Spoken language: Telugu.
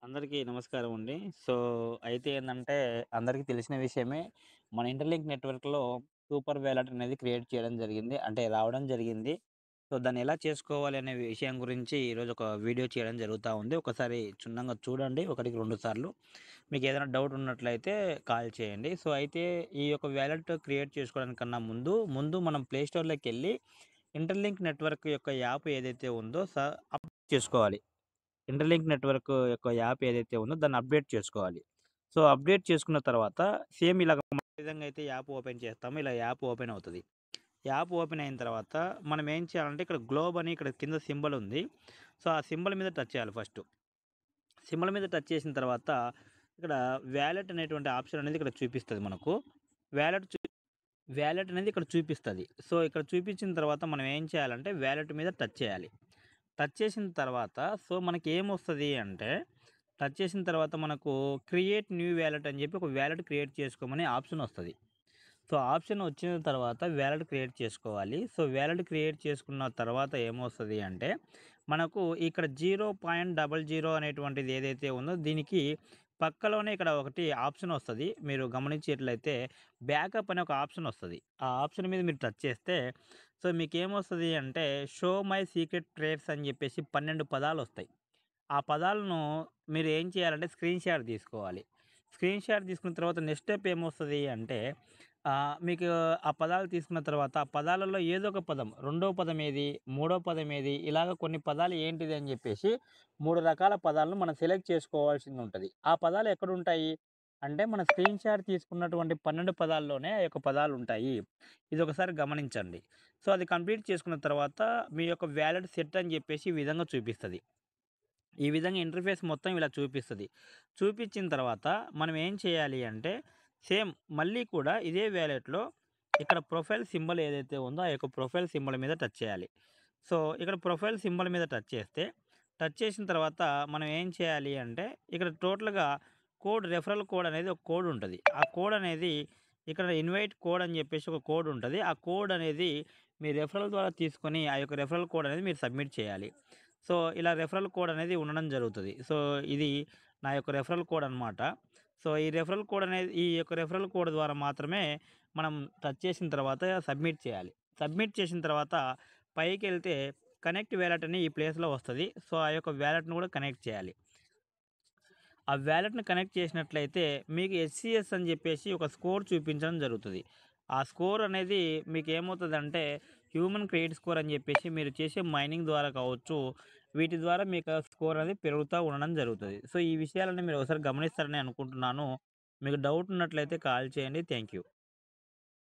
అందరికీ నమస్కారం అండి. సో, అయితే ఏందంటే అందరికీ తెలిసిన విషయమే. మన ఇంటర్‌లింక్ నెట్‌వర్క్‌లో సూపర్ వాలెట్ అనేది క్రియేట్ చేయడం జరిగింది. అంటే రావడం జరిగింది. సో, దాన్ని ఎలా చేసుకోవాలి అనే విషయం గురించి ఈరోజు ఒక వీడియో చేయడం జరుగుతా ఉంది. ఒకసారి క్షుణ్ణంగా చూడండి. ఒకటికి 2 సార్లు. మీకేదైనా డౌట్ ఉన్నట్లయితే కాల్ చేయండి. సో, అయితే ఈ యొక్క వాలెట్ క్రియేట్ చేసుకోవడానికన్నా ముందు మనం ప్లే స్టోర్‌లోకెళ్ళి ఇంటర్‌లింక్ నెట్‌వర్క్ యొక్క యాప్ ఏదైతే ఉందో అప్డేట్ చేసుకోవాలి. ఇంటర్‌లింక్ నెట్‌వర్క్ యొక్క యాప్ ఏదైతే ఉందో దాన్ని అప్డేట్ చేసుకోవాలి. సో, అప్డేట్ చేసుకున్న తర్వాత సేమ్ ఇలాగ మనం ఏ విధంగా అయితే యాప్ ఓపెన్ చేస్తామో ఇలా యాప్ ఓపెన్ అవుతది. యాప్ ఓపెన్ అయిన తర్వాత మనం ఏం చేయాలంటే ఇక్కడ గ్లోబ్ అని ఇక్కడ కింద సింబల్ ఉంది. సో, ఆ సింబల్ మీద టచ్ చేయాలి ఫస్టు. సింబల్ మీద టచ్ చేసిన తర్వాత ఇక్కడ వాలెట్ అనేటువంటి ఆప్షన్ అనేది ఇక్కడ చూపిస్తది మనకు. వాలెట్ చూ వాలెట్ అనేది ఇక్కడ చూపిస్తది. సో, ఇక్కడ చూపించిన తర్వాత మనం ఏం చేయాలంటే వాలెట్ మీద టచ్ చేయాలి. టచ్ చేసిన తర్వాత మనకేమొస్తది అంటే, టచ్ చేసిన తర్వాత మనకు క్రియేట్ న్యూ వాలెట్ అని చెప్పి ఒక వాలెట్ క్రియేట్ చేసుకోమని ఆప్షనొస్తది. సో, ఆప్షన్ వచ్చిన తర్వాత వాలెట్ క్రియేట్ చేసుకోవాలి. సో, వాలెట్ క్రియేట్ చేసుకున్న తర్వాత ఏమొస్తది అంటే, మనకు ఇక్కడ 0.00 అనేటువంటిది ఏదైతే ఉందో దీనికి పక్కలోనే ఇక్కడ ఒకటి ఆప్షనొస్తది. మీరు గమనించేట్లయితే బ్యాకప్ అనే ఒక ఆప్షనొస్తది. ఆ ఆప్షన్ మీద మీరు టచ్ చేస్తే, సో, మీకేమొస్తది అంటే, షో మై సీక్రెట్ ట్రేడ్స్ అని చెప్పేసి 12 పదాలొస్తాయి. ఆ పదాలను మీరు ఏం చేయాలంటే స్క్రీన్ షాట్ తీసుకోవాలి. స్క్రీన్ షాట్ తీసుకున్న తర్వాత నెక్స్ట్ స్టెప్ ఏమొస్తది అంటే మీకు ఆ పదాలు తీసుకున్న తర్వాత ఆ పదాలలో ఏదో ఒక పదం రెండో పదం ఏది? మూడో పదం ఏది? ఇలాగ కొన్ని పదాలు ఏంటిది అని జెప్పేసి 3 రకాల పదాలను మనం సెలెక్ట్ చేసుకోవాల్సిందుంటది. ఆ పదాలు ఎక్కడుంటాయి? అంటే మన స్క్రీన్ షాట్ తీసుకున్నటువంటి 12 పదాల్లోనే ఆ యొక్క పదాలుంటాయి. ఇదొకసారి గమనించండి. సో, అది కంప్లీట్ చేసుకున్న తర్వాత మీ యొక్క వాలెట్ సెట్ అని జెప్పేసి ఈ విధంగా చూపిస్తది. ఈ విధంగా ఇంటర్ఫేస్ మొత్తం ఇలా చూపిస్తది. చూపిచ్చిన తర్వాత మనం ఏం చేయాలి అంటే, సేమ్ మళ్ళీ కూడా ఇదే వాలెట్‌లో ఇక్కడ ప్రొఫైల్ సింబల్ ఏదైతే ఉందో, ఆ యొక్క ప్రొఫైల్ సింబల్ మీద టచ్ చేయాలి. సో, ఇక్కడ ప్రొఫైల్ సింబల్ మీద టచ్ చేస్తే, టచ్ చేసిన తర్వాత మనం ఏం చేయాలి అంటే, ఇక్కడ టోటల్‌గా రెఫరల్ కోడ్ అనేది ఒక కోడ్ ఉంటది. ఆ కోడ్ అనేది ఇక్కడ ఇన్వైట్ కోడ్ అని చెప్పేసి ఒక కోడ్ ఉంటది. ఆ కోడ్ అనేది మీ రెఫరల్ ద్వారా తీసుకొని, ఆ యొక్క రెఫరల్ కోడ్ అనేది మీరు సబ్మిట్ చేయాలి. సో, ఇలా రెఫరల్ కోడ్ అనేది ఉండడం జరుగుతది. సో, ఇది నా యొక్క రెఫరల్ కోడ్ అనమాట. సో, ఈ యొక్క రెఫరల్ కోడ్ ద్వారా మాత్రమే మనం టచ్ చేసిన తర్వాత సబ్మిట్ చేయాలి. సబ్మిట్ చేసిన తర్వాత పైకెళ్తే కనెక్ట్ వాలెట్ అని ఈ ప్లేస్‌లో వస్తది. సో, ఆ యొక్క వాలెట్‌ని కూడా కనెక్ట్ చేయాలి. ఆ వాలెట్‌ని కనెక్ట్ చేసినట్లయితే మీకు హెచ్‌సిఎస్ అని చెప్పేసి ఒక స్కోర్ చూపించడం జరుగుతది. ఆ స్కోర్ అనేది మీకేమవుతదంటే హ్యూమన్ క్రెడిట్ స్కోర్ అని చెప్పేసి మీరు చేసే మైనింగ్ ద్వారా కావచ్చు, వీటి ద్వారా మీకు ఆ స్కోర్ అనేది పెరుగుతా ఉండడం జరుగుతది. సో, ఈ విషయాలన్నీ మీరు ఒకసారి గమనిస్తారని అనుకుంటున్నాను. మీకు డౌట్ ఉన్నట్లయితే కాల్ చేయండి. Thank you.